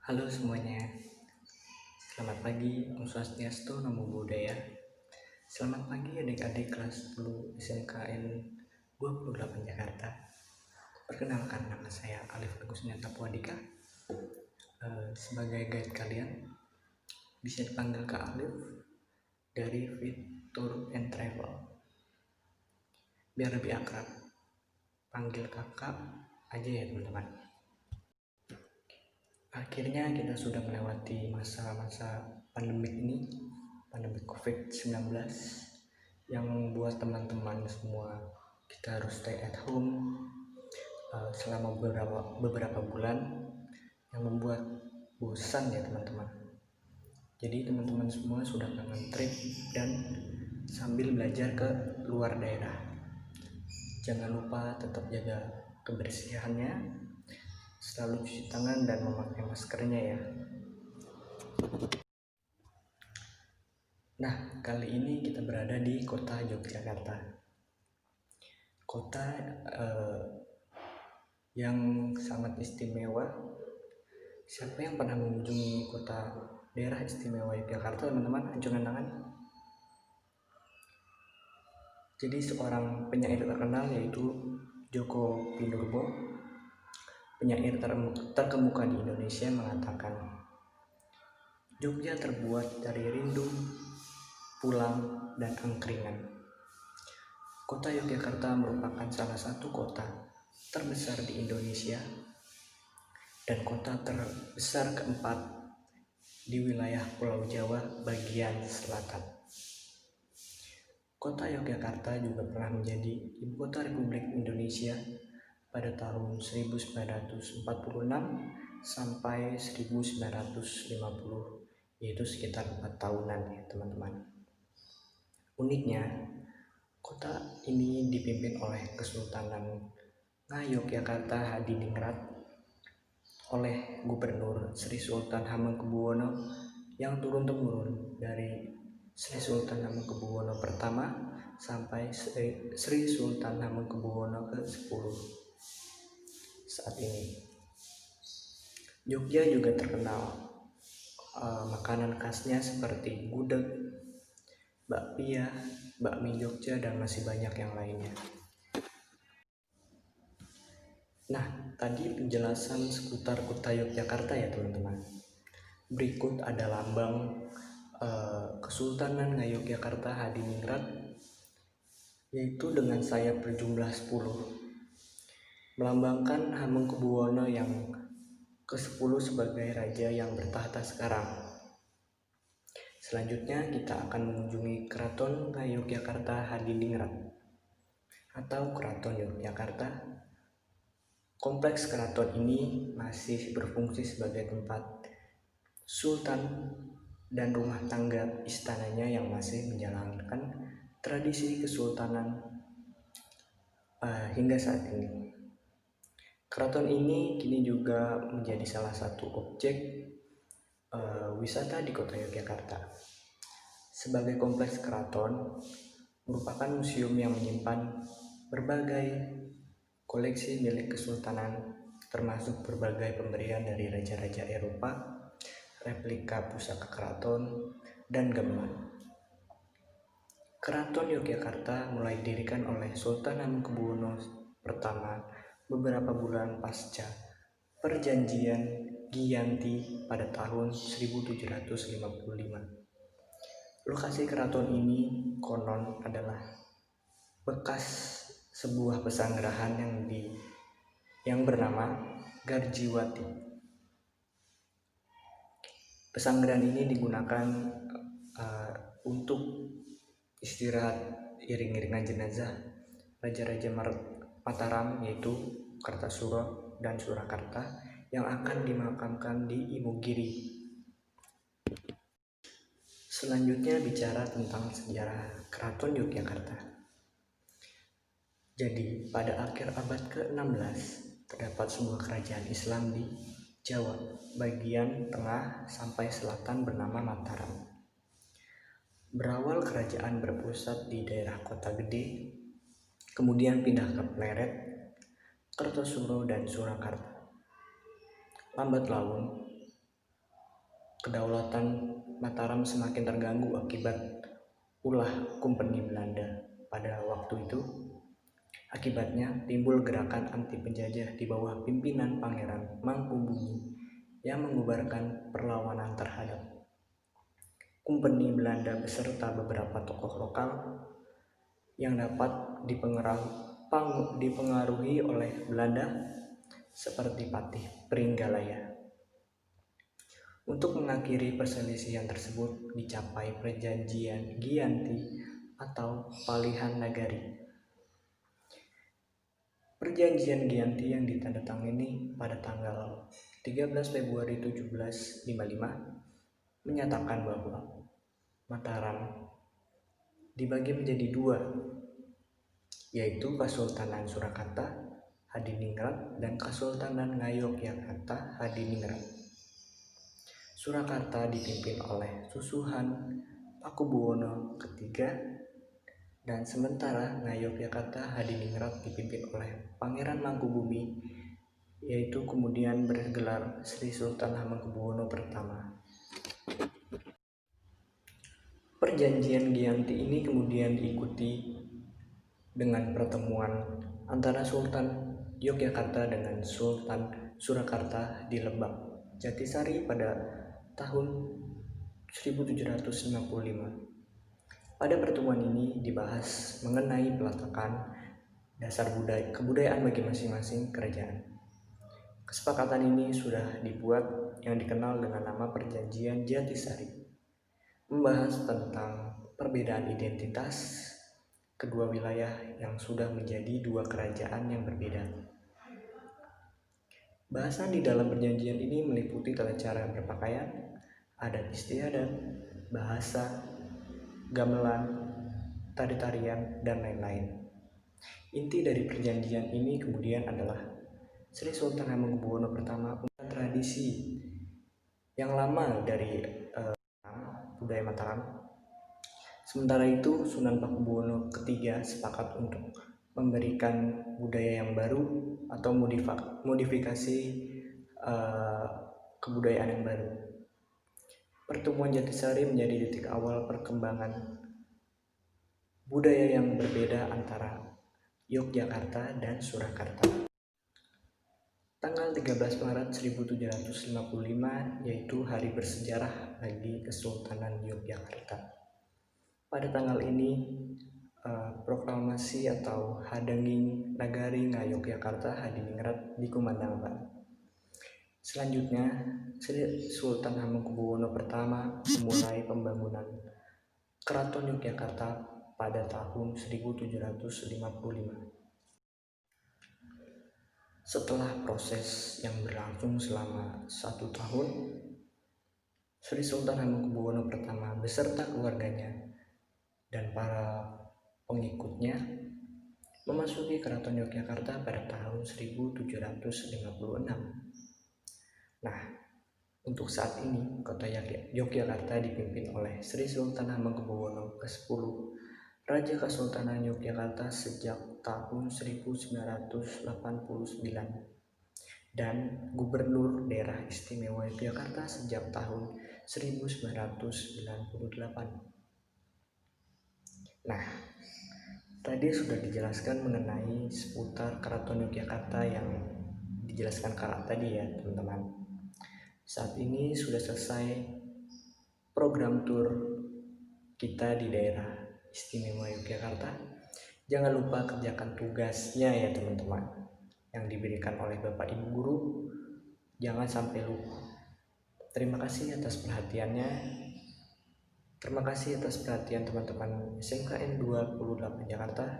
Halo semuanya, selamat pagi, Om Swastiastu, Namo Buddhaya. Selamat pagi adik-adik kelas 10 SMKN 28 Jakarta. Perkenalkan, nama saya Alif Agus Nyata Puadika. Sebagai guide kalian, bisa dipanggil Kak Alif dari Fit Tour and Travel. Biar lebih akrab, panggil kakak aja ya teman-teman. Akhirnya kita sudah melewati masa-masa pandemik ini, pandemi COVID-19, yang membuat teman-teman semua kita harus stay at home selama beberapa bulan, yang membuat bosan ya teman-teman. Jadi teman-teman semua sudah kangen trip dan sambil belajar ke luar daerah. Jangan lupa tetap jaga kebersihannya, selalu cuci tangan dan memakai maskernya ya. Nah, kali ini kita berada di kota Yogyakarta. Kota yang sangat istimewa. Siapa yang pernah mengunjungi kota daerah istimewa Yogyakarta, teman-teman? Acungkan tangan. Jadi seorang penyair terkenal yaitu Djoko Pinurbo, penyair terkemuka di Indonesia, mengatakan, Jogja terbuat dari rindu, pulang, dan angkringan. Kota Yogyakarta merupakan salah satu kota terbesar di Indonesia dan kota terbesar keempat di wilayah Pulau Jawa bagian selatan. Kota Yogyakarta juga pernah menjadi ibu kota Republik Indonesia pada tahun 1946 sampai 1950, yaitu sekitar 4 tahunan ya teman-teman. Uniknya, kota ini dipimpin oleh Kesultanan Ngayogyakarta Hadiningrat oleh Gubernur Sri Sultan Hamengkubuwono yang turun-temurun dari Sri Sultan Hamengkubuwono pertama sampai Sri Sultan Hamengkubuwono ke-10 saat ini. Jogja juga terkenal makanan khasnya seperti gudeg, bakpia, bakmi Jogja, dan masih banyak yang lainnya. Nah, tadi penjelasan seputar kota Yogyakarta ya teman-teman. Berikut ada lambang Kesultanan Ngayogyakarta Hadiningrat, yaitu dengan sayap berjumlah 10, melambangkan Hamengkubuwono yang ke-10 sebagai raja yang bertahta sekarang. Selanjutnya kita akan mengunjungi Keraton Ngayogyakarta Hadiningrat atau Keraton Yogyakarta. Kompleks keraton ini masih berfungsi sebagai tempat sultan dan rumah tangga istananya yang masih menjalankan tradisi kesultanan hingga saat ini. Keraton ini kini juga menjadi salah satu objek wisata di kota Yogyakarta. Sebagai kompleks keraton, merupakan museum yang menyimpan berbagai koleksi milik kesultanan, termasuk berbagai pemberian dari raja-raja Eropa, replika pusaka keraton, dan gamelan. Keraton Yogyakarta mulai didirikan oleh Sultan Hamengkubuwono pertama beberapa bulan pasca Perjanjian Giyanti pada tahun 1755. Lokasi keraton ini konon adalah bekas sebuah pesanggerahan yang bernama Garjiwati. Pesanggerahan ini digunakan untuk istirahat iring-iringan jenazah raja-raja Mataram, yaitu Kartasura dan Surakarta, yang akan dimakamkan di Imogiri. Selanjutnya bicara tentang sejarah Keraton Yogyakarta. Jadi pada akhir abad ke-16 terdapat sebuah kerajaan Islam di Jawa bagian tengah sampai selatan bernama Mataram. Berawal kerajaan berpusat di daerah Kota Gede, kemudian pindah ke Pleret, Kartosuro, dan Surakarta. Lambat laun, kedaulatan Mataram semakin terganggu akibat ulah Kompeni Belanda pada waktu itu. Akibatnya timbul gerakan anti penjajah di bawah pimpinan Pangeran Mangkubumi yang mengubarkan perlawanan terhadap Kompeni Belanda beserta beberapa tokoh lokal yang dapat dipengaruhi oleh Belanda seperti Patih Pringgalaya. Untuk mengakhiri perselisihan tersebut dicapai Perjanjian Giyanti atau Palihan Nagari. Perjanjian Giyanti yang ditandatangani pada tanggal 13 Februari 1755 menyatakan bahwa Mataram dibagi menjadi dua, yaitu Kesultanan Surakarta Hadiningrat dan Kesultanan Ngayogyakarta Hadiningrat. Surakarta dipimpin oleh Susuhan Pakubuwono III dan sementara Ngayogyakarta Hadiningrat dipimpin oleh Pangeran Mangkubumi, yaitu kemudian bergelar Sri Sultan Hamengkubuwono I. Perjanjian Giyanti ini kemudian diikuti dengan pertemuan antara Sultan Yogyakarta dengan Sultan Surakarta di Lebak Jatisari pada tahun 1755. Pada pertemuan ini dibahas mengenai peletakan dasar kebudayaan bagi masing-masing kerajaan. Kesepakatan ini sudah dibuat yang dikenal dengan nama Perjanjian Jatisari, membahas tentang perbedaan identitas kedua wilayah yang sudah menjadi dua kerajaan yang berbeda. Bahasan di dalam perjanjian ini meliputi tata cara berpakaian, adat istiadat, bahasa, gamelan, tari-tarian, dan lain-lain. Inti dari perjanjian ini kemudian adalah Sri Sultan Hamengkubuwono I mempunyai tradisi yang lama dari budaya Mataram. Sementara itu Sunan Pakubuwono III sepakat untuk memberikan budaya yang baru atau modifikasi kebudayaan yang baru. Pertemuan Jatisari menjadi titik awal perkembangan budaya yang berbeda antara Yogyakarta dan Surakarta. Tanggal 13 Maret 1755 yaitu hari bersejarah bagi Kesultanan Yogyakarta. Pada tanggal ini proklamasi atau Hadenging Nagari Ngayogyakarta Hadiningrat dikumandangkan. Selanjutnya, Sri Sultan Hamengkubuwono I memulai pembangunan Keraton Yogyakarta pada tahun 1755. Setelah proses yang berlangsung selama 1 tahun, Sri Sultan Hamengkubuwono I beserta keluarganya dan para pengikutnya memasuki Keraton Yogyakarta pada tahun 1756. Nah, untuk saat ini kota Yogyakarta dipimpin oleh Sri Sultan Hamengkubuwono ke-10, Raja Kesultanan Yogyakarta sejak tahun 1989 dan Gubernur Daerah Istimewa Yogyakarta sejak tahun 1998. Nah, tadi sudah dijelaskan mengenai seputar Keraton Yogyakarta yang dijelaskan Kak tadi ya teman-teman. Saat ini sudah selesai program tour kita di daerah Istimewa Yogyakarta. Jangan lupa kerjakan tugasnya ya teman-teman yang diberikan oleh Bapak Ibu Guru. Jangan sampai lupa. Terima kasih atas perhatiannya. Terima kasih atas perhatian teman-teman SMKN 28 Jakarta.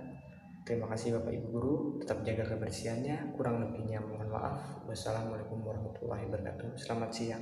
Terima kasih Bapak Ibu Guru, tetap jaga kebersihannya. Kurang lebihnya mohon maaf. Wassalamualaikum warahmatullahi wabarakatuh. Selamat siang.